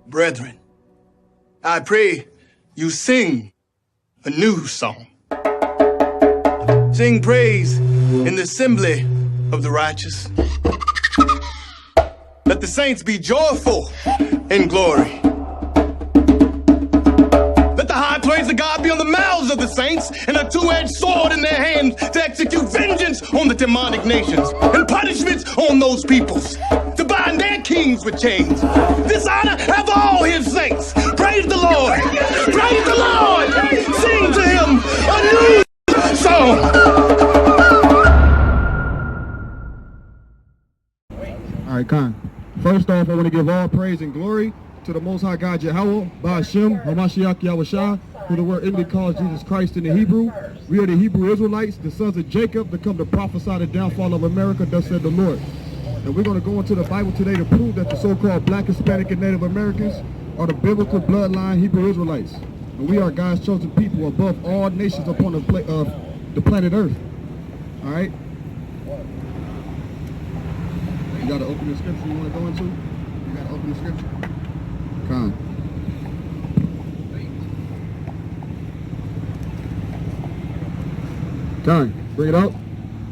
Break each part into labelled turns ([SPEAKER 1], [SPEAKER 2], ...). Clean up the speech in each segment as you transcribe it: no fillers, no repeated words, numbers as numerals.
[SPEAKER 1] Brethren, I pray you sing a new song. Sing praise in the assembly of the righteous. Let the saints be joyful in glory. Let the high praise of God be on the mouths of the saints and a two-edged sword in their hands to execute vengeance on the demonic nations and punishments on those peoples, to bind their kings with chains. This honor have all his saints. Praise the Lord. Praise the Lord. Sing to him a new song.
[SPEAKER 2] All right, Khan. First off, I want to give all praise and glory to the Most High God, Yahweh, Ba'ashem, Hamashiach Yahushua, who the word English calls Jesus Christ in the Hebrew. We are the Hebrew Israelites, the sons of Jacob, that come to prophesy the downfall of America, thus said the Lord. And we're going to go into the Bible today to prove that the so-called Black, Hispanic, and Native Americans are the biblical bloodline Hebrew Israelites. And we are God's chosen people above all nations upon the planet Earth. All right? You got to open the scripture you want to go into? You got to open the scripture? Come on. Bring it out.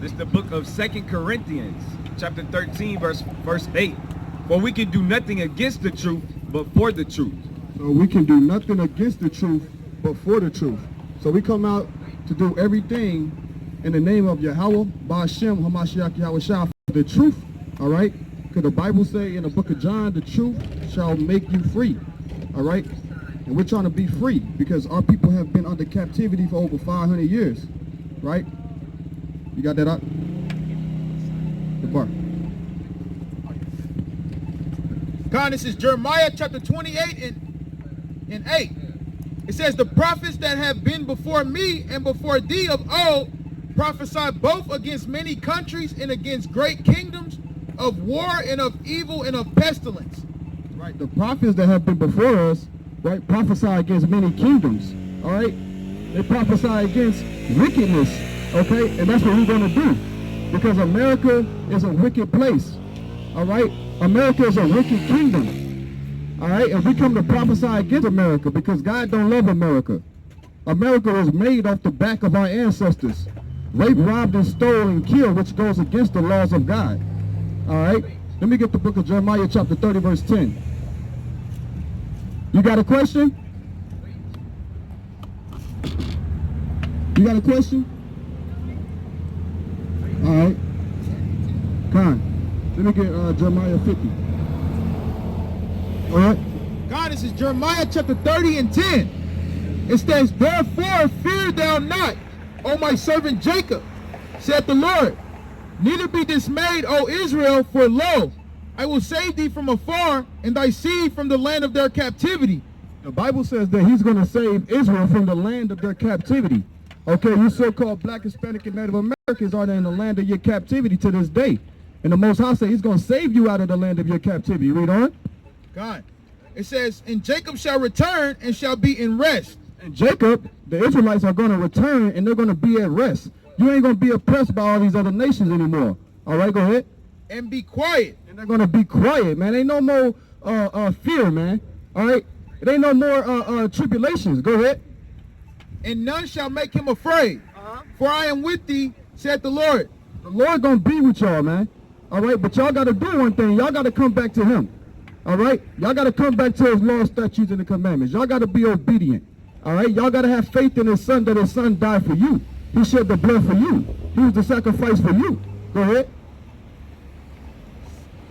[SPEAKER 3] This is the book of 2 Corinthians, chapter 13, verse 8. For we can do nothing against the truth, but for the truth.
[SPEAKER 2] So we can do nothing against the truth, but for the truth. So we come out to do everything in the name of Yahweh, Ba'ashem, Hamashiach Yahushua, for the truth. All right? Because the Bible say in the book of John, the truth shall make you free. All right? And we're trying to be free because our people have been under captivity for over 500 years. Right? You got that up? The part.
[SPEAKER 4] God, this is Jeremiah chapter 28 and 8. It says, the prophets that have been before me and before thee of old prophesy both against many countries and against great kingdoms, of war and of evil and of pestilence.
[SPEAKER 2] Right, the prophets that have been before us, right, prophesy against many kingdoms, all right? They prophesy against wickedness, okay? And that's what we're going to do, because America is a wicked place, all right? America is a wicked kingdom, all right? And we come to prophesy against America because God don't love America. America was made off the back of our ancestors. Raped, robbed, and stole and killed, which goes against the laws of God. All right, let me get the book of Jeremiah chapter 30 verse 10. You got a question? You got a question? All right. Con, let me get Jeremiah 50. All right.
[SPEAKER 4] God, this is Jeremiah chapter 30 and 10. It says, therefore fear thou not, O my servant Jacob, saith the Lord. Neither be dismayed, O Israel, for lo, I will save thee from afar, and thy seed from the land of their captivity.
[SPEAKER 2] The Bible says that he's going to save Israel from the land of their captivity. Okay, you so-called Black, Hispanic, and Native Americans are in the land of your captivity to this day. And the Most High says he's going to save you out of the land of your captivity. Read on.
[SPEAKER 4] God. It says, and Jacob shall return and shall be in rest.
[SPEAKER 2] And Jacob, the Israelites are going to return and they're going to be at rest. You ain't going to be oppressed by all these other nations anymore. All right, go ahead.
[SPEAKER 4] And be quiet.
[SPEAKER 2] And they're going to be quiet, man. Ain't no more fear, man. All right? It ain't no more tribulations. Go ahead.
[SPEAKER 4] And none shall make him afraid. For I am with thee, said the Lord.
[SPEAKER 2] The Lord going to be with y'all, man. All right? But y'all got to do one thing. Y'all got to come back to him. All right? Y'all got to come back to his laws, statutes, and the commandments. Y'all got to be obedient. All right? Y'all got to have faith in his son, that his son died for you. He shed the blood for you. He was the sacrifice for you. Go ahead.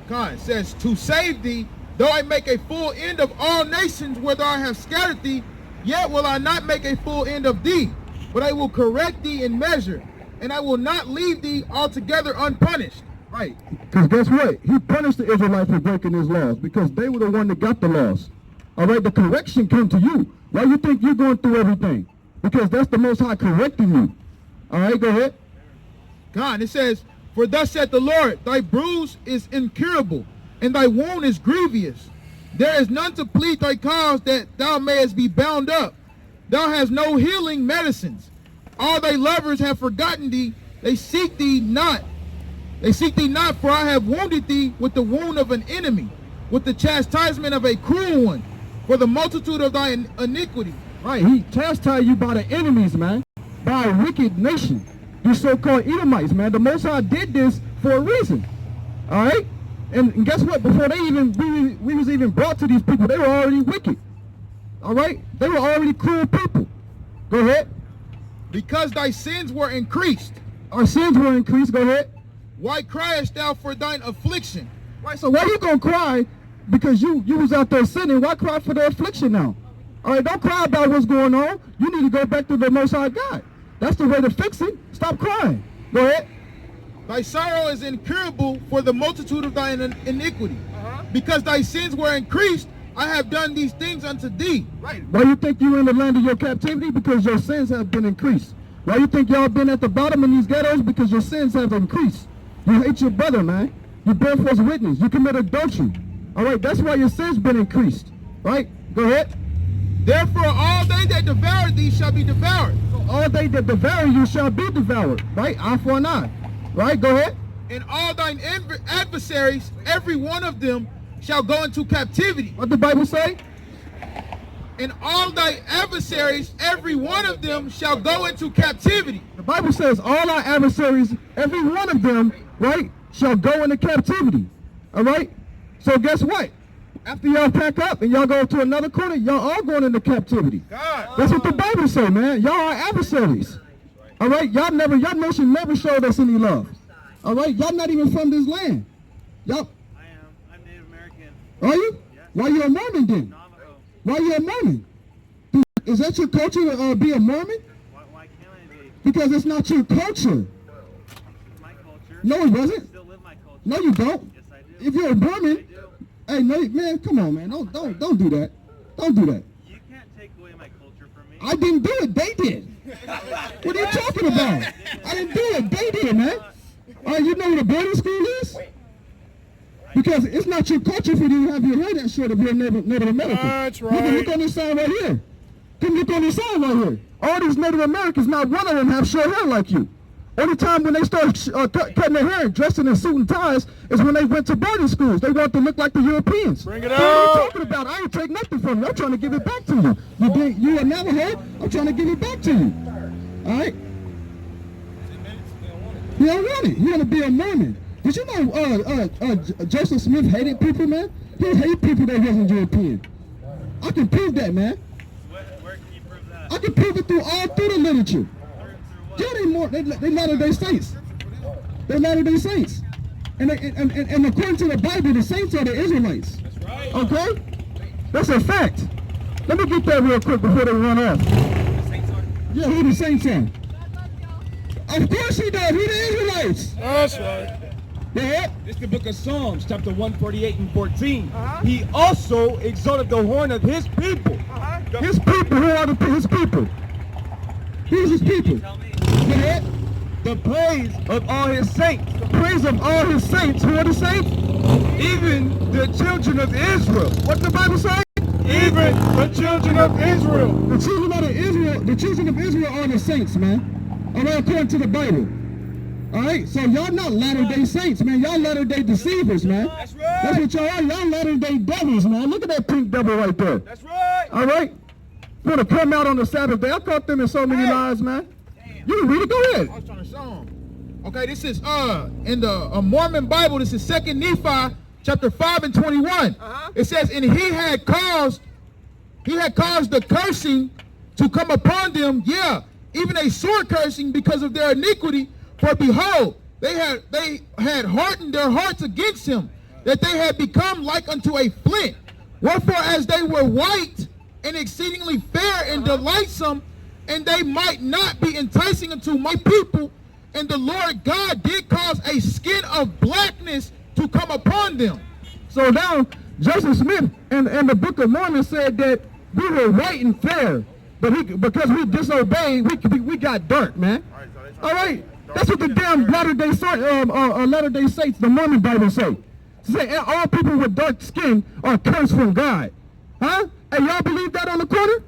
[SPEAKER 4] God says, to save thee, though I make a full end of all nations, whether I have scattered thee, yet will I not make a full end of thee, but I will correct thee in measure, and I will not leave thee altogether unpunished.
[SPEAKER 2] Right. Because guess what? He punished the Israelites for breaking his laws because they were the one that got the laws. All right, the correction come to you. Why you think you're going through everything? Because that's the Most High correcting you. All right, go ahead.
[SPEAKER 4] God, it says, for thus saith the Lord, thy bruise is incurable, and thy wound is grievous. There is none to plead thy cause that thou mayest be bound up. Thou hast no healing medicines. All thy lovers have forgotten thee. They seek thee not. They seek thee not, for I have wounded thee with the wound of an enemy. with the chastisement of a cruel one, for the multitude of thy iniquity.
[SPEAKER 2] Right, he chastised you by the enemies, man, by a wicked nation. You so-called Edomites, man. The Most High did this for a reason. All right? And guess what? Before we was even brought to these people, they were already wicked. All right? They were already cruel people. Go ahead.
[SPEAKER 4] Because thy sins were increased.
[SPEAKER 2] Our sins were increased. Go ahead.
[SPEAKER 4] Why criest thou for thine affliction?
[SPEAKER 2] Right, so why you gonna cry because you was out there sinning? Why cry for the affliction now? All right, don't cry about what's going on. You need to go back to the Most High God. That's the way to fix it. Stop crying. Go ahead.
[SPEAKER 4] Thy sorrow is incurable for the multitude of thy iniquity. Because thy sins were increased, I have done these things unto thee.
[SPEAKER 2] Right. Why you think you in the land of your captivity? Because your sins have been increased. Why you think y'all been at the bottom in these ghettos? Because your sins have increased. You hate your brother, man. You bear false witness. You commit adultery. All right, that's why your sins been increased. Right? Go ahead.
[SPEAKER 4] Therefore, all they that devour thee shall be devoured.
[SPEAKER 2] So all they that devour you shall be devoured. Right? Eye for an eye. Right? Go ahead.
[SPEAKER 4] And all thine adversaries, every one of them, shall go into captivity.
[SPEAKER 2] What the Bible say?
[SPEAKER 4] And all thy adversaries, every one of them, shall go into captivity.
[SPEAKER 2] The Bible says all our adversaries, every one of them, right, shall go into captivity. All right? So guess what? After y'all pack up and y'all go to another corner, y'all all going into captivity.
[SPEAKER 4] God.
[SPEAKER 2] That's what the Bible say, man. Y'all are adversaries. All right? Y'all nation never showed us any love. All right? Y'all not even from this land. Y'all.
[SPEAKER 5] I am. I'm Native American.
[SPEAKER 2] Are you?
[SPEAKER 5] Yes.
[SPEAKER 2] Why you a Mormon then?
[SPEAKER 5] Navajo.
[SPEAKER 2] Why you a Mormon? Is that your culture to be a Mormon?
[SPEAKER 5] Why can't I be?
[SPEAKER 2] Because it's not your culture.
[SPEAKER 5] It's my culture.
[SPEAKER 2] No, it wasn't.
[SPEAKER 5] I still live my culture.
[SPEAKER 2] No, you don't.
[SPEAKER 5] Yes, I do.
[SPEAKER 2] If you're a Mormon,
[SPEAKER 5] I do.
[SPEAKER 2] hey, no, man, come on, man. Don't do that. Don't do that.
[SPEAKER 5] You can't take away my culture from me.
[SPEAKER 2] I didn't do it. They did. What are you talking about? I didn't do it. They did, man. You know what a boarding school is? Because it's not your culture for you to have your hair that short if you're a Native American.
[SPEAKER 4] That's right.
[SPEAKER 2] Look on this side right here. Come look on this side right here. All these Native Americans, not one of them have short hair like you. Only time when they start cutting their hair and dressing in suit and ties is when they went to boarding schools. They want to look like the Europeans.
[SPEAKER 4] Bring it
[SPEAKER 2] What are you
[SPEAKER 4] up.
[SPEAKER 2] talking about? I ain't take nothing from you. I'm trying to give it back to you. You a Navajo? I'm trying to give it back to you. All right? You don't want it. You want to be a Mormon. Did you know Joseph Smith hated people, man? He hated people that wasn't European. I can prove that, man.
[SPEAKER 5] Where can you prove that?
[SPEAKER 2] I can prove it through the literature. Yeah, they Latter-day Saints. They're Latter-day Saints. And according to the Bible, the saints are the Israelites. That's right. Okay? That's a fact. Let me get that real quick before they run off. Yeah, who the saints are? Of course he does. Who the Israelites?
[SPEAKER 4] That's right.
[SPEAKER 2] Yeah.
[SPEAKER 3] This is the book of Psalms, chapter 148 and 14. He also exalted the horn of his people.
[SPEAKER 2] His people, who are his people? Who's his people?
[SPEAKER 5] Tell me.
[SPEAKER 2] Yeah.
[SPEAKER 3] The praise of all his saints.
[SPEAKER 2] The praise of all his saints. Who are the saints?
[SPEAKER 3] Even the children of Israel.
[SPEAKER 2] What the Bible say?
[SPEAKER 3] Even the children of Israel.
[SPEAKER 2] The children of Israel are the saints, man. All right, according to the Bible. All right, so y'all not Latter-day Saints, man. Y'all Latter-day deceivers, man.
[SPEAKER 3] That's right.
[SPEAKER 2] That's what y'all are. Y'all Latter-day devils, man. Look at that pink devil right there.
[SPEAKER 3] That's right.
[SPEAKER 2] All right? Want to come out on the Sabbath day. I caught them in so many lies, man. You can read it. Go ahead.
[SPEAKER 4] I was trying to show them. Okay, this is in the Mormon Bible. This is 2 Nephi chapter 5 and 21. It says, and he had caused the cursing to come upon them, even a sore cursing because of their iniquity. For behold, they had hardened their hearts against him, that they had become like unto a flint. Wherefore, as they were white and exceedingly fair and delightsome, and they might not be enticing unto my people, and the Lord God did cause a skin of blackness to come upon them.
[SPEAKER 2] So now, Joseph Smith in the Book of Mormon said that we were white and fair, but because we disobeyed, we got dark, man. All right, that's what the damn Latter-day Saints, the Mormon Bible say. Say all people with dark skin are cursed from God. Huh? Hey, y'all believe that on the corner?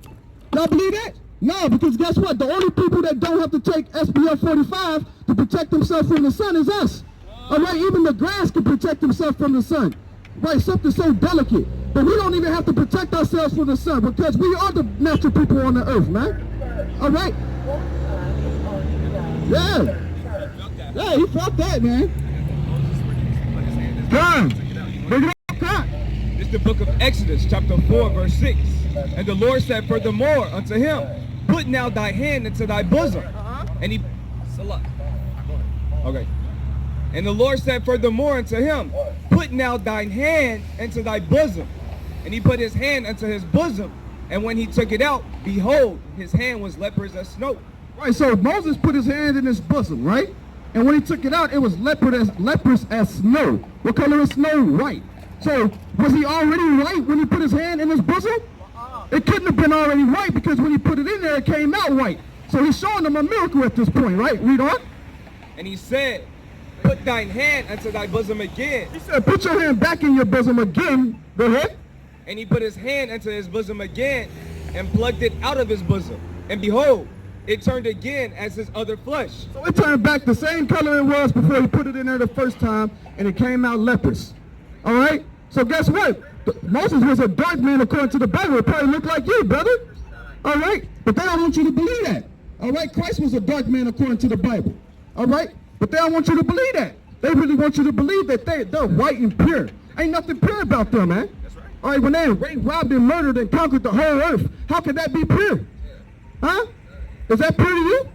[SPEAKER 2] Y'all believe that? No, because guess what? The only people that don't have to take SPF 45 to protect themselves from the sun is us. All right, even the grass can protect themselves from the sun. right? Something so delicate. But we don't even have to protect ourselves from the sun because we are the natural people on the earth, man. All right? Yeah. Yeah, he felt that, man. Come. Bring it up, come.
[SPEAKER 3] This is the book of Exodus, chapter 4, verse 6. And the Lord said furthermore unto him, put now thy hand into thy bosom. And he... Salah. Okay. And the Lord said furthermore unto him, put now thine hand into thy bosom. And he put his hand into his bosom. And when he took it out, behold, his hand was leprous as snow.
[SPEAKER 2] Right, so Moses put his hand in his bosom, right? And when he took it out, it was leprous as snow. What color is snow? White. So was he already white when he put his hand in his bosom? It couldn't have been already white because when he put it in there, it came out white. So he's showing them a miracle at this point, right? Read on.
[SPEAKER 3] And he said, put thine hand into thy bosom again.
[SPEAKER 2] He said, put your hand back in your bosom again. Go ahead.
[SPEAKER 3] And he put his hand into his bosom again and plucked it out of his bosom. And behold, it turned again as his other flesh.
[SPEAKER 2] So it turned back the same color it was before he put it in there the first time, and it came out leprous. All right? So guess what? Moses was a dark man according to the Bible. It probably looked like you, brother. All right? But they don't want you to believe that. All right? Christ was a dark man according to the Bible. All right? But they don't want you to believe that. They really want you to believe that they're white and pure. Ain't nothing pure about them, man.
[SPEAKER 3] That's right.
[SPEAKER 2] All right, when they raped, robbed, and murdered and conquered the whole earth, how can that be pure? Huh? Is that pure to you?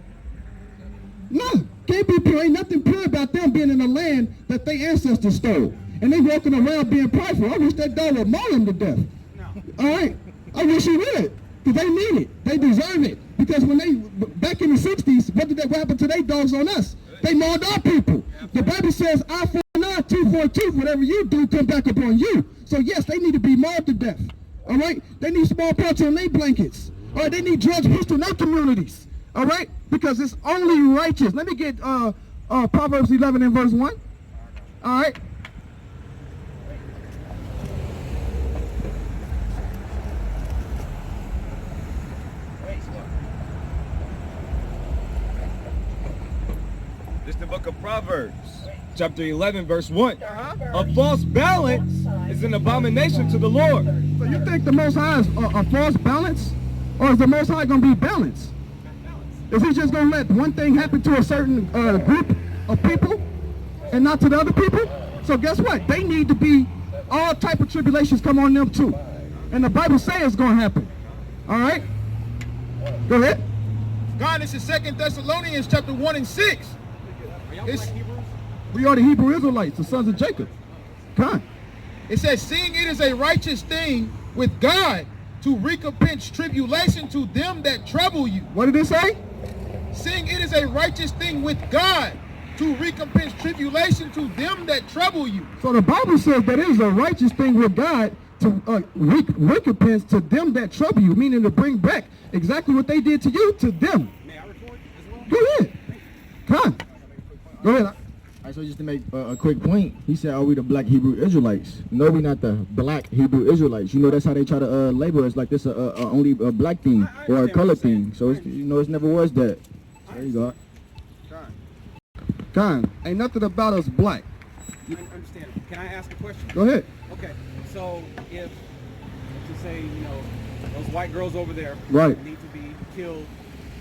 [SPEAKER 2] No, can't be pure. Ain't nothing pure about them being in a land that their ancestors stole. And they walking around being prideful. I wish that dog would maul them to death. No. All right? I wish he would. Because they need it. They deserve it. Because when they, back in the 60s, what happened to their dogs on us? They mauled our people. The Bible says, eye for an eye, tooth for a tooth. Whatever you do, come back upon you. So yes, they need to be mauled to death. All right? They need smallpox on their blankets. All right? They need drugs pushed in their communities. All right? Because it's only righteous. Let me get Proverbs 11 and verse 1. All right?
[SPEAKER 3] This is the book of Proverbs, chapter 11, verse 1. A false balance is an abomination to the Lord.
[SPEAKER 2] So you think the Most High is a false balance? Or is the Most High going to be balanced? Is he just going to let one thing happen to a certain group of people and not to the other people? So guess what? They need to be, all type of tribulations come on them too. And the Bible says it's going to happen. All right? Go ahead.
[SPEAKER 4] God, this is 2 Thessalonians chapter 1 and 6.
[SPEAKER 2] We are the Hebrew Israelites, the sons of Jacob. God.
[SPEAKER 4] It says, seeing it is a righteous thing with God to recompense tribulation to them that trouble you.
[SPEAKER 2] What did it say?
[SPEAKER 4] Seeing it is a righteous thing with God to recompense tribulation to them that trouble you.
[SPEAKER 2] So the Bible says that it is a righteous thing with God to recompense to them that trouble you, meaning to bring back exactly what they did to you, to them.
[SPEAKER 6] May I record as well?
[SPEAKER 2] Go ahead. Come on. Go ahead.
[SPEAKER 7] All right, so just to make a quick point, he said, are we the black Hebrew Israelites? No, we not the black Hebrew Israelites. You know, that's how they try to label us, like this only a black thing or a color thing. So, it's, you know, it's never was that. There you go.
[SPEAKER 2] Con, ain't nothing about us black.
[SPEAKER 6] I understand. Can I ask a question?
[SPEAKER 2] Go ahead.
[SPEAKER 6] Okay, so if, to say, you know, those white girls over there
[SPEAKER 2] Right.
[SPEAKER 6] need to be killed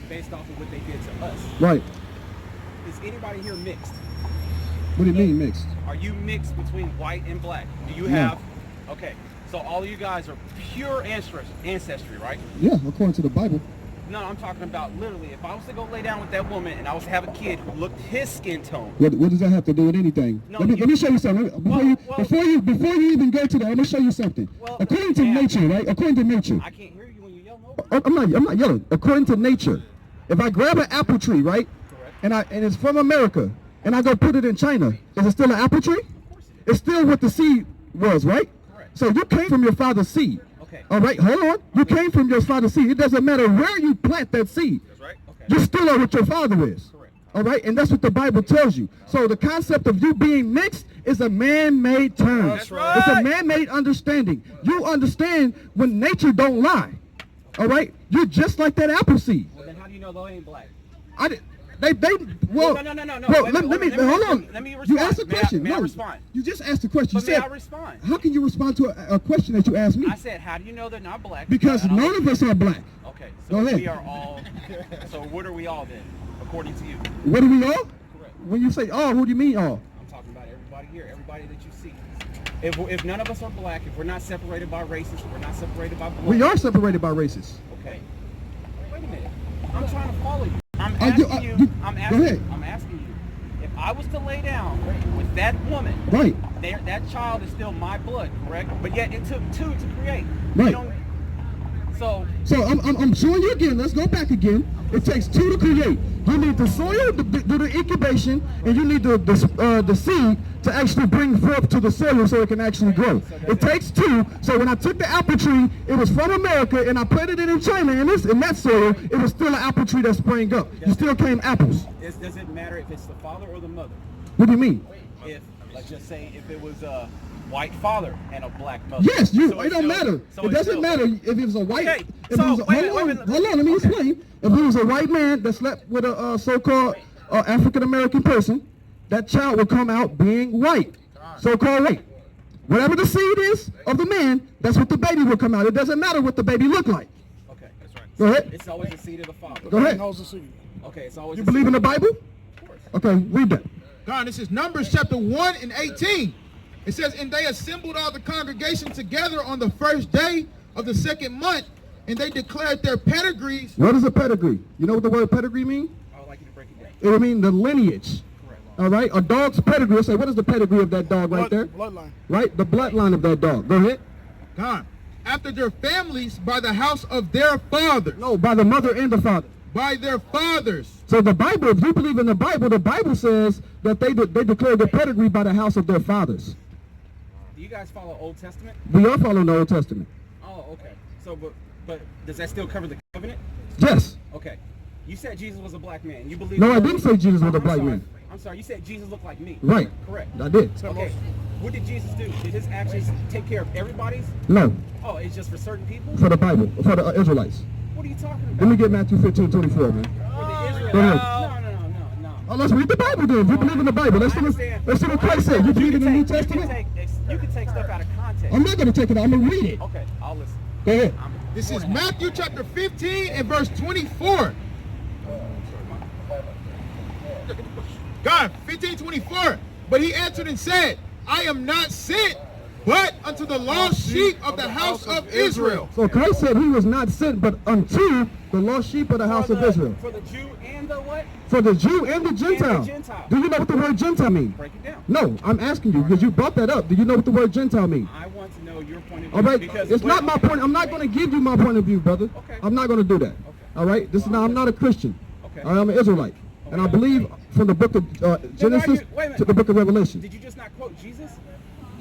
[SPEAKER 6] based off of what they did to us,
[SPEAKER 2] Right.
[SPEAKER 6] is anybody here mixed?
[SPEAKER 2] What do you mean mixed?
[SPEAKER 6] Are you mixed between white and black? Do you
[SPEAKER 2] No.
[SPEAKER 6] have, okay, so all of you guys are pure ancestry, right?
[SPEAKER 2] Yeah, according to the Bible.
[SPEAKER 6] No, I'm talking about literally, if I was to go lay down with that woman and I was to have a kid who looked his skin tone.
[SPEAKER 2] What does that have to do with anything?
[SPEAKER 6] No,
[SPEAKER 2] let me show you something. Before you even go to that, let me show you something.
[SPEAKER 6] Well,
[SPEAKER 2] According to
[SPEAKER 6] yeah.
[SPEAKER 2] nature, right? According to nature.
[SPEAKER 6] I can't hear you when you yell no.
[SPEAKER 2] I'm not yelling. According to nature, if I grab an apple tree, right, and it's from America, and I go put it in China, is it still an apple tree? It's still what the seed was, right?
[SPEAKER 6] Correct.
[SPEAKER 2] So you came from your father's seed.
[SPEAKER 6] Okay.
[SPEAKER 2] All right, hold on. You came from your father's seed. It doesn't matter where you plant that seed.
[SPEAKER 6] That's right. Okay.
[SPEAKER 2] You still are what your father is.
[SPEAKER 6] Correct.
[SPEAKER 2] All right, and that's what the Bible tells you. So the concept of you being mixed is a man-made term.
[SPEAKER 6] That's right.
[SPEAKER 2] It's a man-made understanding. You understand when nature don't lie. All right, you're just like that apple seed.
[SPEAKER 6] Well, then how do you know they ain't black?
[SPEAKER 2] well,
[SPEAKER 6] No.
[SPEAKER 2] Well,
[SPEAKER 6] Wait,
[SPEAKER 2] let me hold on.
[SPEAKER 6] Let me respond.
[SPEAKER 2] You asked a
[SPEAKER 6] May I-
[SPEAKER 2] question.
[SPEAKER 6] may I
[SPEAKER 2] No,
[SPEAKER 6] respond?
[SPEAKER 2] you just asked a question. You
[SPEAKER 6] But may
[SPEAKER 2] said,
[SPEAKER 6] I respond?
[SPEAKER 2] how can you respond to a question that you asked me?
[SPEAKER 6] I said, how do you know they're not black?
[SPEAKER 2] Because
[SPEAKER 6] And I'll
[SPEAKER 2] none
[SPEAKER 6] let
[SPEAKER 2] of
[SPEAKER 6] you-
[SPEAKER 2] us are black.
[SPEAKER 6] Okay,
[SPEAKER 2] Go
[SPEAKER 6] so
[SPEAKER 2] ahead.
[SPEAKER 6] we are all. So what are we all then, according to you?
[SPEAKER 2] What are we all?
[SPEAKER 6] Correct.
[SPEAKER 2] When you say all, who do you mean all?
[SPEAKER 6] I'm talking about everybody here, everybody that you see. If none of us are black, if we're not separated by races, if we're not separated by blood.
[SPEAKER 2] We are separated by races.
[SPEAKER 6] Okay. Wait a minute. I'm trying to follow you. I'm
[SPEAKER 2] Are you-
[SPEAKER 6] asking you.
[SPEAKER 2] you-
[SPEAKER 6] I'm
[SPEAKER 2] go
[SPEAKER 6] asking.
[SPEAKER 2] ahead.
[SPEAKER 6] I'm asking you. If I was to lay down with that woman,
[SPEAKER 2] Right.
[SPEAKER 6] that child is still my blood, correct? But yet it took two to create.
[SPEAKER 2] Right.
[SPEAKER 6] You don't- So
[SPEAKER 2] So I'm showing you again. Let's go back again. It takes two to create. You need the soil to do the incubation, and you need the seed to actually bring forth to the soil so it can actually grow. It takes two. So when I took the apple tree, it was from America, and I planted it in China. And in that soil, it was still an apple tree that sprang up. You still came apples.
[SPEAKER 6] does it matter if it's the father or the mother?
[SPEAKER 2] What do you mean?
[SPEAKER 6] If let's just say if it was a white father and a black mother.
[SPEAKER 2] Yes,
[SPEAKER 6] So
[SPEAKER 2] it
[SPEAKER 6] it's
[SPEAKER 2] don't
[SPEAKER 6] still-
[SPEAKER 2] matter.
[SPEAKER 6] so
[SPEAKER 2] It
[SPEAKER 6] it's
[SPEAKER 2] doesn't
[SPEAKER 6] still-
[SPEAKER 2] matter if it was a white.
[SPEAKER 6] Okay,
[SPEAKER 2] If
[SPEAKER 6] so
[SPEAKER 2] it was
[SPEAKER 6] wait a minute,
[SPEAKER 2] hold on, let me
[SPEAKER 6] okay.
[SPEAKER 2] explain. If it was a white man that slept with a so-called African American person, that child would come out being white, so-called white. Whatever the seed is of the man, that's what the baby will come out. It doesn't matter what the baby look like.
[SPEAKER 6] Okay, that's right.
[SPEAKER 2] Go ahead.
[SPEAKER 6] It's always the seed of the father.
[SPEAKER 2] Go ahead.
[SPEAKER 6] Okay, it's always.
[SPEAKER 2] You
[SPEAKER 6] the
[SPEAKER 2] believe
[SPEAKER 6] seed.
[SPEAKER 2] in the Bible?
[SPEAKER 6] Of course.
[SPEAKER 2] Okay, read that.
[SPEAKER 4] God, this is Numbers chapter 1 and 18. It says, and they assembled all the congregation together on the first day of the second month, and they declared their pedigrees.
[SPEAKER 2] What is a pedigree? You know what the word pedigree means?
[SPEAKER 6] I would like you to break it down.
[SPEAKER 2] It would mean the lineage.
[SPEAKER 6] Correct.
[SPEAKER 2] All right, a dog's pedigree. Say, what is the pedigree of that dog right there?
[SPEAKER 4] Bloodline.
[SPEAKER 2] Right, the bloodline of that dog. Go ahead.
[SPEAKER 4] God, after their families by the house of their fathers.
[SPEAKER 2] No, by the mother and the father.
[SPEAKER 4] By their fathers.
[SPEAKER 2] So the Bible, if you believe in the Bible says that they declare their pedigree by the house of their fathers.
[SPEAKER 6] Do you guys follow Old Testament?
[SPEAKER 2] We are following the Old Testament.
[SPEAKER 6] Oh, okay. So, but does that still cover the covenant?
[SPEAKER 2] Yes.
[SPEAKER 6] Okay. You said Jesus was a black man. You believe?
[SPEAKER 2] No, I didn't say Jesus was a
[SPEAKER 6] I'm
[SPEAKER 2] black
[SPEAKER 6] sorry.
[SPEAKER 2] man.
[SPEAKER 6] I'm sorry. You said Jesus looked like me.
[SPEAKER 2] Right.
[SPEAKER 6] Correct.
[SPEAKER 2] I did.
[SPEAKER 6] Okay. What did Jesus do? Did his actions take care of everybody's?
[SPEAKER 2] No,
[SPEAKER 6] Oh, it's just for certain people?
[SPEAKER 2] for the Bible, for the Israelites.
[SPEAKER 6] What are you talking about?
[SPEAKER 2] Let me get Matthew 15:24, man.
[SPEAKER 6] For the Israelites?
[SPEAKER 2] Go ahead.
[SPEAKER 6] No.
[SPEAKER 2] Oh, let's read the Bible then. If you believe in the Bible, let's see what Christ said. You believe in the New Testament?
[SPEAKER 6] You can take stuff out of context.
[SPEAKER 2] I'm not going to take it out. I'm going to read it.
[SPEAKER 6] Okay, I'll listen.
[SPEAKER 2] Go ahead.
[SPEAKER 4] This is Matthew chapter 15 and verse 24. God, 15:24. But he answered and said, I am not sent but unto the lost sheep of the house of Israel.
[SPEAKER 2] So Christ said he was not sent but unto the lost sheep of the house of Israel.
[SPEAKER 6] For the Jew and the what?
[SPEAKER 2] For the Jew and the Gentile.
[SPEAKER 6] Gentile.
[SPEAKER 2] Do you know what the word Gentile means?
[SPEAKER 6] Break it down.
[SPEAKER 2] No, I'm asking you because you brought that up. Do you know what the word Gentile means?
[SPEAKER 6] I want to know your point of view.
[SPEAKER 2] All right,
[SPEAKER 6] Because
[SPEAKER 2] it's not my point. I'm not going to give you my point of view, brother.
[SPEAKER 6] Okay.
[SPEAKER 2] I'm not going to do that. All right, this is now. I'm not a Christian.
[SPEAKER 6] Okay.
[SPEAKER 2] All right, I'm an Israelite, and I believe from the book of Genesis
[SPEAKER 6] wait a minute.
[SPEAKER 2] to the book of Revelation.
[SPEAKER 6] Did you just not quote Jesus?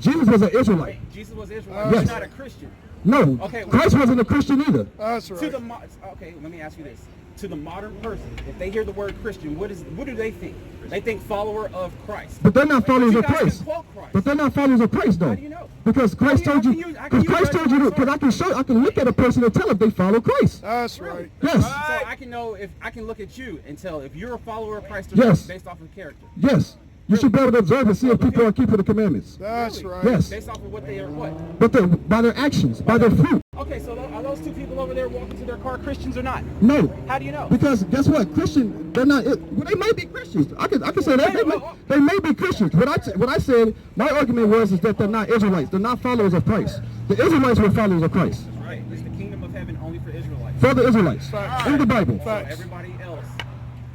[SPEAKER 2] Jesus was an Israelite.
[SPEAKER 6] Jesus was Israelite.
[SPEAKER 2] Yes.
[SPEAKER 6] You're not a Christian.
[SPEAKER 2] No,
[SPEAKER 6] Okay,
[SPEAKER 2] Christ wasn't a Christian either.
[SPEAKER 6] To the okay, let me ask you this. To the modern person, if they hear the word Christian, what do they think? They think follower of Christ.
[SPEAKER 2] But they're not followers
[SPEAKER 6] you
[SPEAKER 2] of
[SPEAKER 6] guys
[SPEAKER 2] Christ.
[SPEAKER 6] can quote Christ.
[SPEAKER 2] But they're not followers of Christ, though.
[SPEAKER 6] How do you know?
[SPEAKER 2] Because Christ
[SPEAKER 6] I
[SPEAKER 2] told
[SPEAKER 6] can
[SPEAKER 2] you.
[SPEAKER 6] use- I can
[SPEAKER 2] Because
[SPEAKER 6] use
[SPEAKER 2] Christ
[SPEAKER 6] that
[SPEAKER 2] told you.
[SPEAKER 6] as my
[SPEAKER 2] Because I can show. I can look at a person and tell if they follow Christ.
[SPEAKER 8] That's right.
[SPEAKER 2] Yes.
[SPEAKER 6] So I can know if I can look at you and tell if you're a follower of Christ or
[SPEAKER 2] Yes.
[SPEAKER 6] not based off of character.
[SPEAKER 2] Yes. You should be able to observe and see if people are keeping the commandments.
[SPEAKER 8] That's
[SPEAKER 6] Really?
[SPEAKER 8] right.
[SPEAKER 2] Yes.
[SPEAKER 6] Based off of what they are what?
[SPEAKER 2] But by their actions, by their fruit.
[SPEAKER 6] Okay, so are those two people over there walking to their car Christians or not?
[SPEAKER 2] No.
[SPEAKER 6] How do you know?
[SPEAKER 2] Because guess what? Christian, they're not. Well, they may be Christians. I can say that they may be Christians. What I said, my argument was is that they're not Israelites. They're not followers of Christ. The Israelites were followers of Christ.
[SPEAKER 6] Right. It's the kingdom of heaven only for Israelites.
[SPEAKER 2] For the Israelites in the Bible.
[SPEAKER 6] So everybody else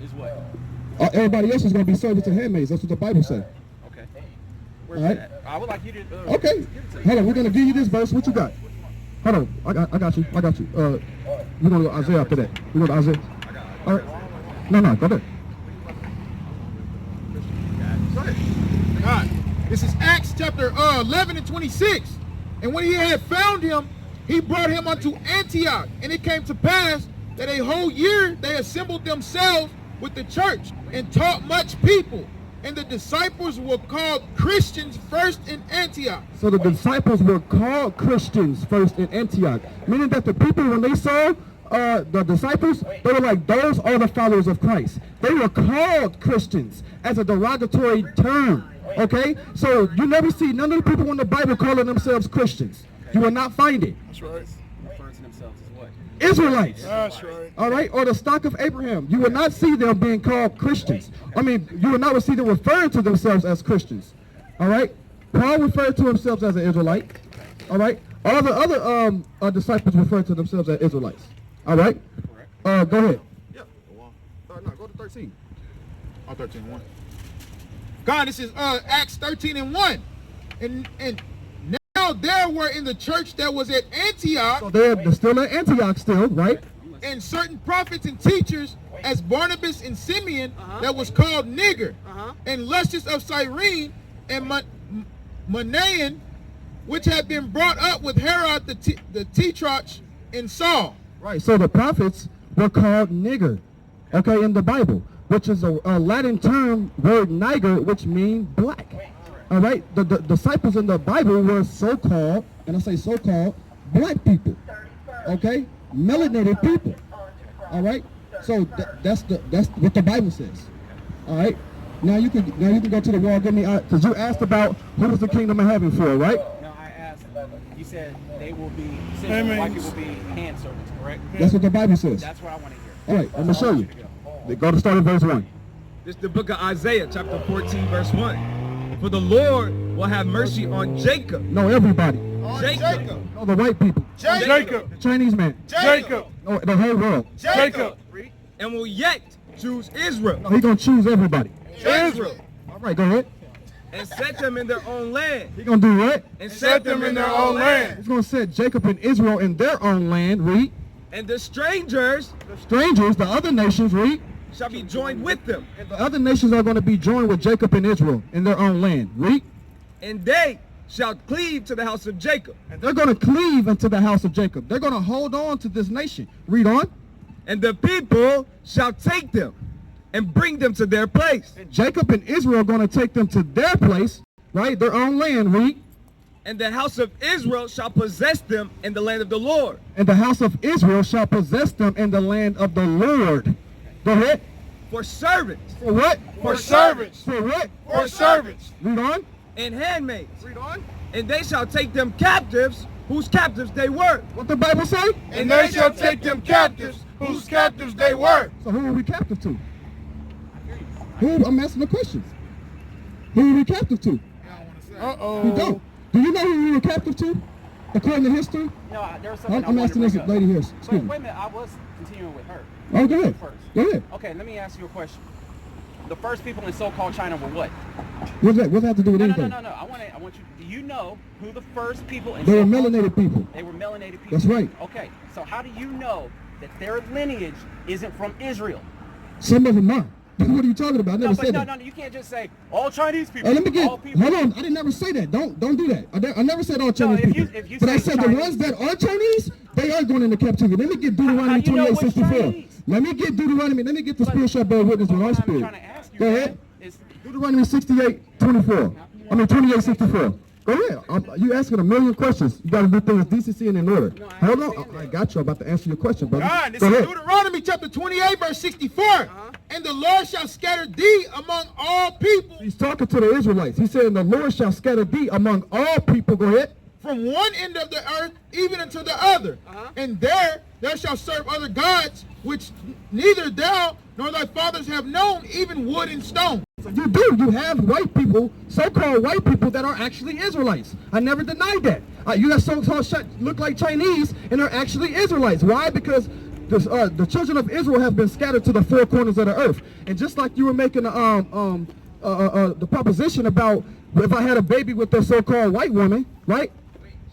[SPEAKER 6] is what?
[SPEAKER 2] Everybody else is going to be servants and handmaids. That's what the Bible says.
[SPEAKER 6] Okay. Where's
[SPEAKER 2] All right.
[SPEAKER 6] that? I would like you to.
[SPEAKER 2] Okay.
[SPEAKER 6] give it to me.
[SPEAKER 2] Hold on. We're going to give you this verse. What you got? Hold on. I got you. We're going to go Isaiah after that. We're going to Isaiah. All right. No, go ahead.
[SPEAKER 4] God, this is Acts chapter 11 and 26. And when he had found him, he brought him unto Antioch. And it came to pass that a whole year they assembled themselves with the church and taught much people. And the disciples were called Christians first in Antioch.
[SPEAKER 2] So the disciples were called Christians first in Antioch, meaning that the people, when they saw the disciples, they were like, those are the followers of Christ. They were called Christians as a derogatory term. Okay? So you never see none of the people in the Bible calling themselves Christians. You will not find it.
[SPEAKER 8] That's right.
[SPEAKER 6] Referring to themselves as what?
[SPEAKER 2] Israelites.
[SPEAKER 8] That's right.
[SPEAKER 2] All right? Or the stock of Abraham. You will not see them being called Christians. I mean, you will not see them referring to themselves as Christians. All right? Paul referred to himself as an Israelite. All right? All the other disciples refer to themselves as Israelites. All right? Go ahead.
[SPEAKER 4] Yeah. No, go to 13. Oh, 13:1. God, this is Acts 13:1. And now there were in the church that was at Antioch,
[SPEAKER 2] So they're still at Antioch still, right?
[SPEAKER 4] and certain prophets and teachers, as Barnabas and Simeon, that was called Nigger, and Lucius of Cyrene, and Manaen, which had been brought up with Herod the Tetrarch, and Saul.
[SPEAKER 2] Right. So the prophets were called nigger, okay, in the Bible, which is a Latin term, word niger, which means black. All right. The disciples in the Bible were so-called, and I say so-called, black people. Okay, melanated people. All right. So that's what the Bible says. All right. Now you can go to the wall. Give me because you asked about who was the kingdom of heaven for, right?
[SPEAKER 6] No, I asked. You said they will be, essentially, white people will be hand servants, correct?
[SPEAKER 2] That's what the Bible says.
[SPEAKER 6] That's what I want to hear.
[SPEAKER 2] All right. I'm gonna show you. Go to start at verse 1.
[SPEAKER 3] This is the book of Isaiah, chapter 14, verse 1. For the Lord will have mercy on Jacob.
[SPEAKER 2] No, everybody.
[SPEAKER 3] Jacob.
[SPEAKER 2] No, the white people.
[SPEAKER 8] Jacob.
[SPEAKER 2] The Chinese man.
[SPEAKER 8] Jacob.
[SPEAKER 2] No, the whole world.
[SPEAKER 8] Jacob.
[SPEAKER 3] And will yet choose Israel.
[SPEAKER 2] No, he's gonna choose everybody.
[SPEAKER 8] Israel.
[SPEAKER 2] All right, go ahead.
[SPEAKER 3] And set them in their own land.
[SPEAKER 2] He's gonna do what?
[SPEAKER 3] And
[SPEAKER 8] Set them in their own land.
[SPEAKER 2] He's gonna set Jacob and Israel in their own land. Read.
[SPEAKER 3] And the strangers
[SPEAKER 2] Strangers, the other nations. Read.
[SPEAKER 3] shall be joined with them.
[SPEAKER 2] The other nations are gonna be joined with Jacob and Israel in their own land. Read.
[SPEAKER 3] And they shall cleave to the house of Jacob.
[SPEAKER 2] And they're gonna cleave into the house of Jacob. They're gonna hold on to this nation. Read on.
[SPEAKER 3] And the people shall take them and bring them to their place.
[SPEAKER 2] Jacob and Israel are gonna take them to their place, right? Their own land. Read.
[SPEAKER 3] And the house of Israel shall possess them in the land of the Lord.
[SPEAKER 2] And the house of Israel shall possess them in the land of the Lord. Go ahead.
[SPEAKER 3] For servants
[SPEAKER 2] For what?
[SPEAKER 8] For servants.
[SPEAKER 2] For what?
[SPEAKER 8] For servants.
[SPEAKER 2] Read on.
[SPEAKER 3] and handmaids.
[SPEAKER 2] Read on.
[SPEAKER 3] And they shall take them captives, whose captives they were.
[SPEAKER 2] What the Bible say?
[SPEAKER 8] And they shall take them captives, whose captives they were.
[SPEAKER 2] So who are we captive to? I'm asking the questions. Who are we captive to? You
[SPEAKER 8] Uh-oh.
[SPEAKER 2] don't. Do you know who we were captive to? According to history?
[SPEAKER 6] No, there was something
[SPEAKER 2] I'm
[SPEAKER 6] I
[SPEAKER 2] asking
[SPEAKER 6] wanted
[SPEAKER 2] this
[SPEAKER 6] to bring up.
[SPEAKER 2] lady here. Excuse me.
[SPEAKER 6] Wait a minute, I was continuing with her.
[SPEAKER 2] Oh, go ahead.
[SPEAKER 6] First.
[SPEAKER 2] Go ahead.
[SPEAKER 6] Okay, let me ask you a question. The first people in so-called China were what?
[SPEAKER 2] What's that have to do with
[SPEAKER 6] No,
[SPEAKER 2] anything?
[SPEAKER 6] no. I want you. Do you know who the first people in
[SPEAKER 2] They were
[SPEAKER 6] so-called
[SPEAKER 2] melanated people.
[SPEAKER 6] They were melanated people.
[SPEAKER 2] That's right.
[SPEAKER 6] Okay, so how do you know that their lineage isn't from Israel?
[SPEAKER 2] Some of them are. What are you talking about? I never said that.
[SPEAKER 6] No, you can't just say all Chinese people.
[SPEAKER 2] Let me get.
[SPEAKER 6] all people.
[SPEAKER 2] Hold on. I didn't never say that. Don't do that. I never said all Chinese
[SPEAKER 6] if you-
[SPEAKER 2] people.
[SPEAKER 6] if you
[SPEAKER 2] But I
[SPEAKER 6] say
[SPEAKER 2] said the
[SPEAKER 6] Chinese-
[SPEAKER 2] ones that are Chinese, they are going into captivity. Let me get Deuteronomy
[SPEAKER 6] How do you know which
[SPEAKER 2] 28:64.
[SPEAKER 6] Chinese?
[SPEAKER 2] Let me get Deuteronomy. Let me get the spirit shall bear witness with our
[SPEAKER 6] What I'm
[SPEAKER 2] spirit.
[SPEAKER 6] trying to ask you,
[SPEAKER 2] Go
[SPEAKER 6] man,
[SPEAKER 2] ahead.
[SPEAKER 6] is
[SPEAKER 2] Deuteronomy 68:24. 28:64. Go ahead. You asking a million questions. You got to do things decency and in order.
[SPEAKER 6] I
[SPEAKER 2] Hold on.
[SPEAKER 6] understand
[SPEAKER 2] I
[SPEAKER 6] that.
[SPEAKER 2] got you. I'm about to answer your question, brother.
[SPEAKER 4] God, this
[SPEAKER 2] Go
[SPEAKER 4] is
[SPEAKER 2] ahead.
[SPEAKER 4] Deuteronomy chapter 28, verse 64. And the Lord shall scatter thee among all people
[SPEAKER 2] He's talking to the Israelites. He said, "And the Lord shall scatter thee among all people." Go ahead.
[SPEAKER 4] from one end of the earth even unto the other. And there thou shalt serve other gods, which neither thou nor thy fathers have known, even wood and stone.
[SPEAKER 2] So you do. You have white people, so-called white people, that are actually Israelites. I never denied that. You have so-called look like Chinese and are actually Israelites. Why? Because the children of Israel have been scattered to the four corners of the earth. And just like you were making the proposition about if I had a baby with a so-called white woman, right?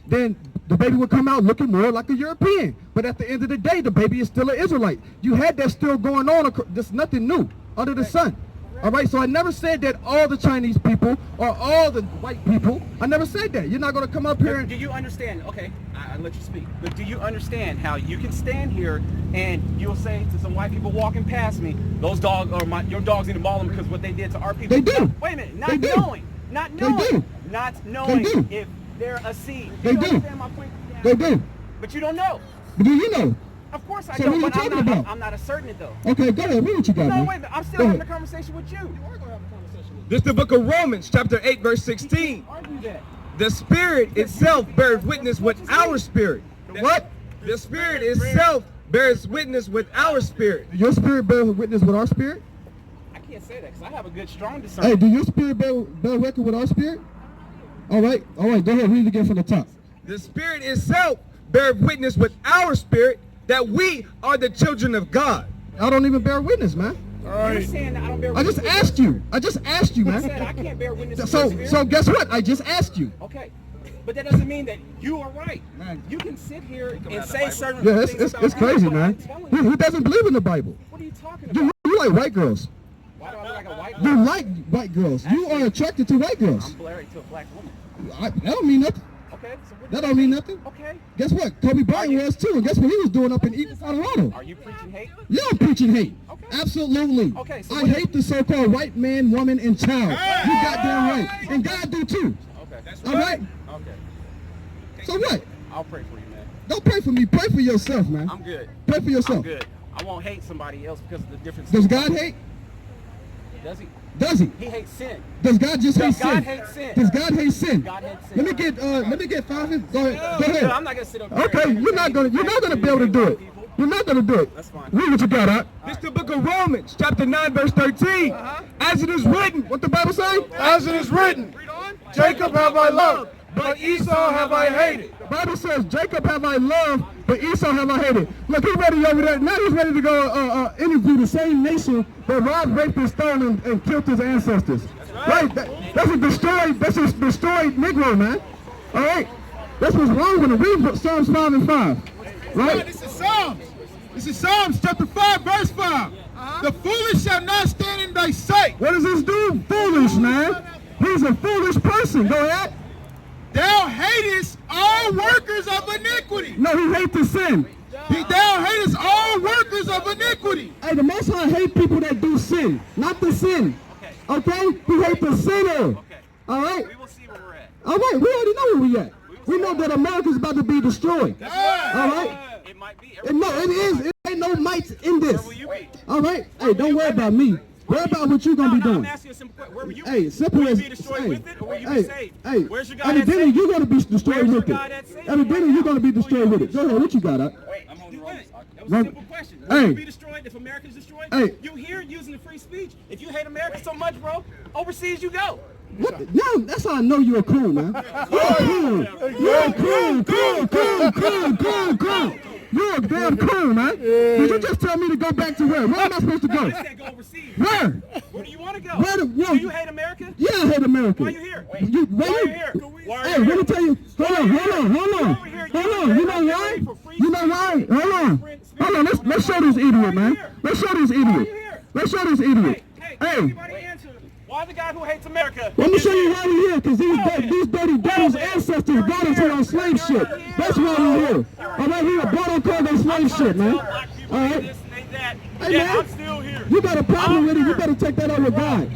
[SPEAKER 2] Then the baby would come out looking more like a European. But at the end of the day, the baby is still an Israelite. You had that still going on. There's nothing new under the sun. All right, so I never said that all the Chinese people or all the white people. I never said that. You're not going to come up here and...
[SPEAKER 6] Do you understand? Okay, I'll let you speak. But do you understand how you can stand here and you'll say to some white people walking past me, those dogs or your dogs need to maul them because what they did to our people.
[SPEAKER 2] They do.
[SPEAKER 6] Wait a minute,
[SPEAKER 2] They do.
[SPEAKER 6] not
[SPEAKER 2] They
[SPEAKER 6] knowing,
[SPEAKER 2] do.
[SPEAKER 6] not knowing
[SPEAKER 2] They do.
[SPEAKER 6] if they're a seed.
[SPEAKER 2] They
[SPEAKER 6] you
[SPEAKER 2] do.
[SPEAKER 6] understand my point?
[SPEAKER 2] They do.
[SPEAKER 6] But you don't know.
[SPEAKER 2] But do you know?
[SPEAKER 6] Of course I
[SPEAKER 2] So
[SPEAKER 6] don't,
[SPEAKER 2] what
[SPEAKER 6] but
[SPEAKER 2] are you talking about?
[SPEAKER 6] I'm not asserting it though.
[SPEAKER 2] Okay, go ahead. Read what you got,
[SPEAKER 6] No,
[SPEAKER 2] man.
[SPEAKER 6] wait a minute. I'm still
[SPEAKER 2] Go
[SPEAKER 6] having a
[SPEAKER 2] ahead.
[SPEAKER 6] conversation with you.
[SPEAKER 3] This is the book of Romans, chapter 8, verse 16.
[SPEAKER 6] Argue that.
[SPEAKER 3] The Spirit itself bears witness with our spirit.
[SPEAKER 2] What?
[SPEAKER 3] The Spirit itself bears witness with our spirit.
[SPEAKER 2] Your spirit bear witness with our spirit?
[SPEAKER 6] I can't say that because I have a good, strong
[SPEAKER 2] Hey,
[SPEAKER 6] discernment.
[SPEAKER 2] do your spirit bear record with our spirit? All right, go ahead. Read it again from the top.
[SPEAKER 3] The Spirit itself bears witness with our spirit that we are the children of God.
[SPEAKER 2] I don't even bear witness, man.
[SPEAKER 6] You're saying that I don't bear
[SPEAKER 2] I
[SPEAKER 6] witness.
[SPEAKER 2] just asked you. I just asked you,
[SPEAKER 6] I said I
[SPEAKER 2] man.
[SPEAKER 6] can't bear witness. with your
[SPEAKER 2] So
[SPEAKER 6] spirit.
[SPEAKER 2] guess what? I just asked you.
[SPEAKER 6] Okay. But that doesn't mean that you are right.
[SPEAKER 2] Man.
[SPEAKER 6] You can sit here and say certain
[SPEAKER 2] Yeah,
[SPEAKER 6] things
[SPEAKER 2] it's
[SPEAKER 6] about
[SPEAKER 2] crazy,
[SPEAKER 6] me, but
[SPEAKER 2] man.
[SPEAKER 6] I'm telling you.
[SPEAKER 2] He doesn't believe in the Bible.
[SPEAKER 6] What are you talking
[SPEAKER 2] You,
[SPEAKER 6] about?
[SPEAKER 2] you like white girls.
[SPEAKER 6] Why do I look like a white
[SPEAKER 2] You
[SPEAKER 6] girl?
[SPEAKER 2] like white girls. You are attracted to white girls.
[SPEAKER 6] I'm married to a black woman.
[SPEAKER 2] That don't mean nothing.
[SPEAKER 6] Okay. So what
[SPEAKER 2] That don't mean nothing.
[SPEAKER 6] Okay.
[SPEAKER 2] Guess what? Kobe Bryant was too. And guess what he was doing up in Eaton, Colorado?
[SPEAKER 6] Are you preaching hate?
[SPEAKER 2] Yeah, I'm preaching hate.
[SPEAKER 6] Okay.
[SPEAKER 2] Absolutely.
[SPEAKER 6] Okay, so
[SPEAKER 2] I
[SPEAKER 6] what-
[SPEAKER 2] hate the so-called white man, woman, and child. You goddamn right. And God do too.
[SPEAKER 6] Okay. That's
[SPEAKER 2] All right?
[SPEAKER 6] Okay.
[SPEAKER 2] So what?
[SPEAKER 6] I'll pray for you, man.
[SPEAKER 2] Don't pray for me. Pray for yourself, man.
[SPEAKER 6] I'm good.
[SPEAKER 2] Pray for yourself.
[SPEAKER 6] I'm good. I won't hate somebody else because of the difference.
[SPEAKER 2] Does God hate?
[SPEAKER 6] Does he?
[SPEAKER 2] Does he?
[SPEAKER 6] He hates sin.
[SPEAKER 2] Does God just hate
[SPEAKER 6] Does God
[SPEAKER 2] sin?
[SPEAKER 6] hate sin?
[SPEAKER 2] Does God hate sin?
[SPEAKER 6] God hates sin.
[SPEAKER 2] Let me get 5 minutes. Go ahead. Go
[SPEAKER 6] Yeah,
[SPEAKER 2] ahead.
[SPEAKER 6] I'm not gonna sit up here.
[SPEAKER 2] Okay,
[SPEAKER 6] and
[SPEAKER 2] you're not gonna be able to do it. You're not gonna do it.
[SPEAKER 6] That's fine.
[SPEAKER 2] Read what you got, huh?
[SPEAKER 3] This is the book of Romans, chapter 9, verse 13. As it is written,
[SPEAKER 2] What the Bible say?
[SPEAKER 8] As it is written, Jacob have I loved, but Esau have I hated.
[SPEAKER 2] The Bible says, Jacob have I loved, but Esau have I hated. Look, he's ready over there. Now he's ready to go interview the same nation that robbed, raped, and stole and killed his ancestors. Right? That's a destroyed Negro, man. All right? That's what's wrong with him. Read Psalms 5 and 5. Right?
[SPEAKER 4] This is Psalms. This is Psalms chapter 5, verse 5. The foolish shall not stand in thy sight.
[SPEAKER 2] What does this do? Foolish, man. He's a foolish person. Go ahead.
[SPEAKER 4] Thou hatest all workers of iniquity.
[SPEAKER 2] No, he hates the sin.
[SPEAKER 4] Thou hatest all workers of iniquity.
[SPEAKER 2] Hey, the Most High hate people that do sin, not the sin. Okay? He hates the sinner.
[SPEAKER 5] Okay.
[SPEAKER 2] All right?
[SPEAKER 5] We will see where we're at.
[SPEAKER 2] All right, we already know where we at. We know that America's about to be destroyed. All right?
[SPEAKER 5] It might be.
[SPEAKER 2] And no, it is. It ain't no mites in this.
[SPEAKER 5] Where will you be?
[SPEAKER 2] All right? Hey, don't worry about me. Worry about what you're going to be
[SPEAKER 5] I'm
[SPEAKER 2] doing.
[SPEAKER 5] asking you a simple question. Where will you
[SPEAKER 2] Hey,
[SPEAKER 5] be?
[SPEAKER 2] simple
[SPEAKER 5] Will you
[SPEAKER 2] as,
[SPEAKER 5] be destroyed
[SPEAKER 2] hey,
[SPEAKER 5] with it, or will you
[SPEAKER 2] hey,
[SPEAKER 5] be saved?
[SPEAKER 2] hey,
[SPEAKER 5] Where's your God that
[SPEAKER 2] evidently
[SPEAKER 5] saved?
[SPEAKER 2] you're going to be destroyed
[SPEAKER 5] Where's your
[SPEAKER 2] with it.
[SPEAKER 5] God that saved?
[SPEAKER 2] Evidently you're going to be destroyed with it. Go ahead, what you got,
[SPEAKER 5] Wait, I'm on the wrong side. That was
[SPEAKER 2] No.
[SPEAKER 5] a simple question. Will
[SPEAKER 2] Hey.
[SPEAKER 5] you be destroyed if America's destroyed?
[SPEAKER 2] Hey.
[SPEAKER 5] You here using the free speech. If you hate America so much, bro, overseas you go.
[SPEAKER 2] What the, now, that's how I know you're cool, man. You're cool. You're cool. You're damn cool, man. Did you just tell me to go back to where? Where am I supposed to go?
[SPEAKER 5] I said go overseas.
[SPEAKER 2] Where?
[SPEAKER 5] Where do you want to go?
[SPEAKER 2] Do
[SPEAKER 5] you hate America?
[SPEAKER 2] Yeah, I hate America.
[SPEAKER 5] Why are you here?
[SPEAKER 2] Why you
[SPEAKER 5] here? Why are
[SPEAKER 2] Hey,
[SPEAKER 5] you
[SPEAKER 2] let
[SPEAKER 5] here?
[SPEAKER 2] me tell you. Hold on. You know why? You know why? Hold on. Let's show this idiot, man. Let's show this idiot. Let's show this idiot.
[SPEAKER 5] Hey,
[SPEAKER 2] Hey,
[SPEAKER 5] everybody answer. Why the guy who hates America?
[SPEAKER 2] let me
[SPEAKER 5] is
[SPEAKER 2] show you
[SPEAKER 5] here?
[SPEAKER 2] why we're here, because these dirty devils ancestors got into our slave ship. That's why we're here. All right, we were brought on called our slave ship, man.
[SPEAKER 5] Black people
[SPEAKER 2] All
[SPEAKER 5] hate
[SPEAKER 2] right.
[SPEAKER 5] this and hate that.
[SPEAKER 2] Hey,
[SPEAKER 5] Yeah,
[SPEAKER 2] man.
[SPEAKER 5] I'm still here.
[SPEAKER 2] You got a problem with it, you better take that up with God.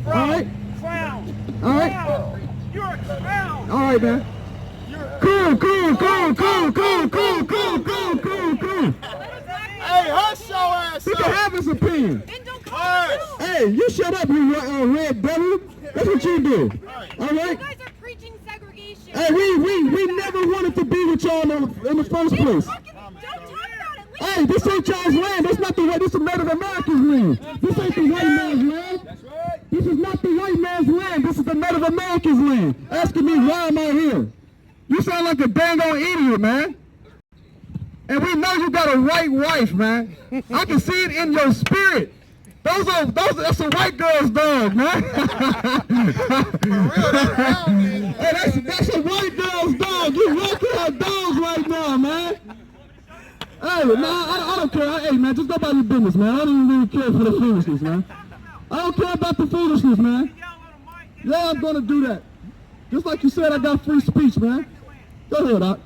[SPEAKER 2] All right?
[SPEAKER 5] Clown.
[SPEAKER 2] All right?
[SPEAKER 5] Clown. You're a clown.
[SPEAKER 2] All right, man. Cool.
[SPEAKER 4] Hey, hush your ass
[SPEAKER 2] He can
[SPEAKER 4] up.
[SPEAKER 2] have his opinion.
[SPEAKER 9] Then don't call me out.
[SPEAKER 2] Hey, you shut up, you red devil. That's what you do. All
[SPEAKER 9] You
[SPEAKER 2] right?
[SPEAKER 9] guys are preaching segregation.
[SPEAKER 2] Hey, we never wanted to be with y'all in the first place.
[SPEAKER 9] Don't talk about it. Leave
[SPEAKER 2] Hey, this ain't y'all's land. This not the way. This is Native Americans' land. This ain't the white man's land. This is not the white man's land. This is the Native Americans' land. Asking me why am I here? You sound like a dang old idiot, man. And we know you got a white wife, man. I can see it in your spirit. That's a white girl's dog, man. Hey, that's a white girl's dog. You walking our dogs right now, man. Hey, man, I don't care. Hey, man, just go about your business, man. I don't even really care for the foolishness, man. I don't care about the foolishness, man. Yeah, I'm gonna do that. Just like you said, I got free speech, man. Go ahead, Doc.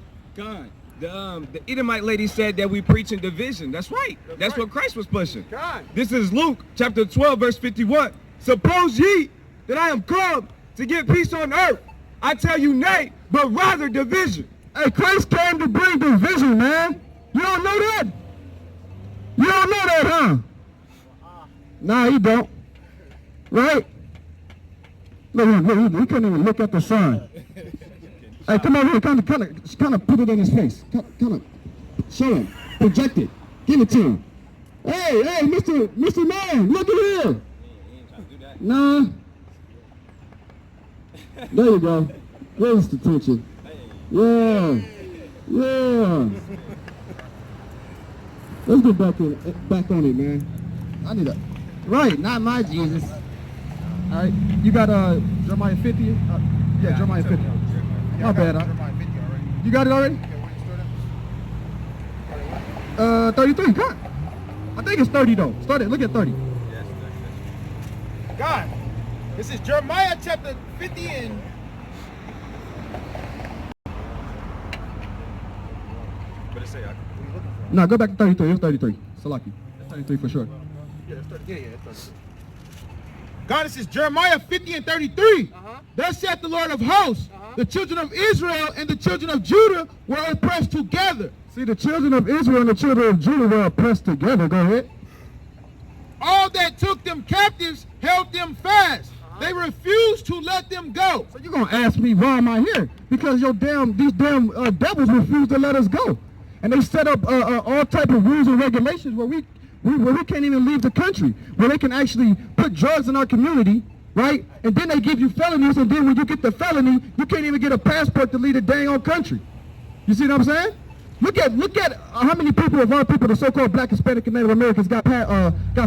[SPEAKER 3] God, the Edomite lady said that we preach in division. That's right. That's what Christ was pushing. This is Luke chapter 12, verse 51. Suppose ye that I am come to give peace on earth. I tell you nay, but rather division.
[SPEAKER 2] Hey, Christ came to bring division, man. You don't know that? bad, huh? Nah, he don't. Right? Look, he couldn't even look at the sun. Hey, come over here, kind of put it in his face. Kind of show him, project it, give it to him. Hey, Mr. Man, look at here. Nah. There you go. There's the attention. Yeah. Let's get back on it, man. I need a right, not my Jesus. All right, you got Jeremiah 50. Yeah, Jeremiah 50. Not bad, huh? You got it already? 33. God, I think it's 30 though. Start it. Look at 30.
[SPEAKER 4] God, this is Jeremiah chapter 50 and.
[SPEAKER 3] What it say?
[SPEAKER 2] No, go back to 33. It's 33. Salaki. It's 33 for sure.
[SPEAKER 4] Yeah, it's 30. Yeah, it's 33. God, this is Jeremiah 50 and 33. Thus saith the Lord of hosts, the children of Israel and the children of Judah were oppressed together.
[SPEAKER 2] See, the children of Israel and the children of Judah were oppressed together. Go ahead.
[SPEAKER 4] All that took them captives held them fast. They refused to let them go.
[SPEAKER 2] So you're going to ask me, why am I here? Because these damn devils refuse to let us go. And they set up all type of rules and regulations where we can't even leave the country, where they can actually put drugs in our community, right? And then they give you felonies, and then when you get the felony, you can't even get a passport to leave the dang old country. You see what I'm saying? Look at how many people of our people, the so-called Black, Hispanic, and Native Americans, got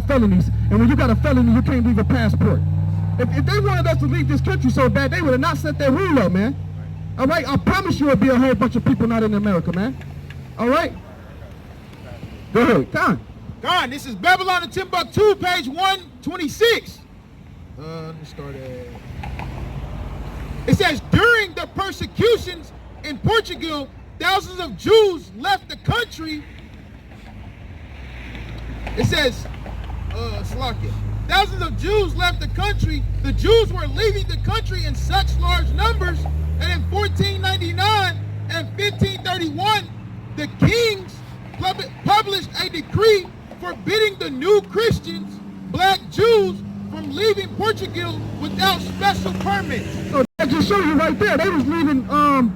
[SPEAKER 2] felonies, and when you got a felony, you can't leave a passport. If they wanted us to leave this country so bad, they would have not set that rule up, man. All right? I promise you it'll be a whole bunch of people not in America, man. All right? Go ahead, Con.
[SPEAKER 4] God, this is Babylon and Timbuktu, page 126. Let me start at. It says, during the persecutions in Portugal, thousands of Jews left the country. It says, Slovakia. Thousands of Jews left the country. The Jews were leaving the country in such large numbers that in 1499 and 1531, the kings published a decree forbidding the new Christians, black Jews, from leaving Portugal without special permits.
[SPEAKER 2] So that just shows you right there, they was leaving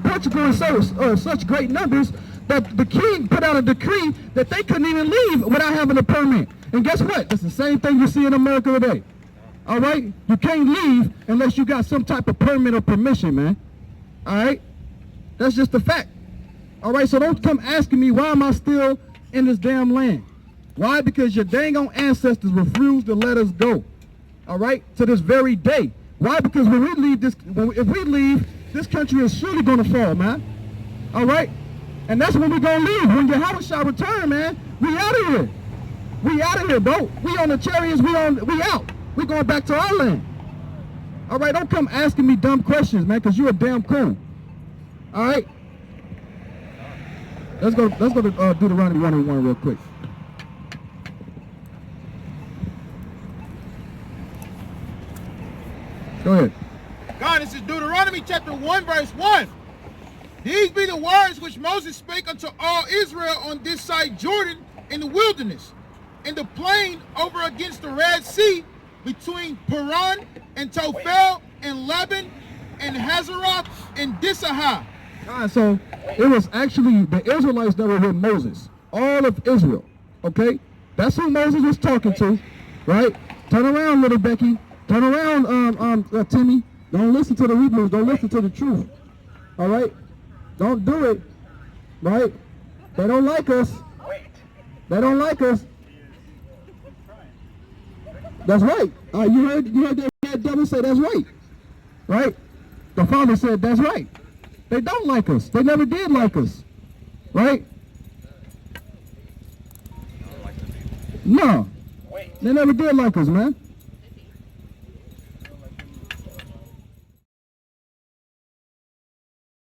[SPEAKER 2] Portugal in such great numbers that the king put out a decree that they couldn't even leave without having a permit. And guess what? It's the same thing you see in America today. All right? You can't leave unless you got some type of permit or permission, man. All right? That's just a fact. All right? So don't come asking me, why am I still in this damn land? Why? Because your dang on ancestors refused to let us go. All right? To this very day. Why? Because when we leave this, if we leave, this country is surely going to fall, man. All right? And that's when we're going to leave. When Yahweh shall return, man, we out of here. We out of here, bro. We on the chariots, we out. We going back to our land. All right? Don't come asking me dumb questions, man, because you're a damn coon. All right? Let's go to Deuteronomy 1:1 real quick. Go ahead.
[SPEAKER 4] God, this is Deuteronomy chapter 1, verse 1. These be the words which Moses spake unto all Israel on this side Jordan in the wilderness, in the plain over against the Red Sea, between Paran and Tophel and Laban and Hazeroth and Disahah.
[SPEAKER 2] So it was actually the Israelites that were with Moses. All of Israel. Okay? That's who Moses was talking to. Right? Turn around, little Becky. Turn around, Timmy. Don't listen to the Hebrews. Don't listen to the truth. All right? Don't do it. Right? They don't like us. They don't like us. That's right. You heard that devil say that's right. Right? The Father said that's right. They don't like us. They never did like us. Right? No. They never did like us, man.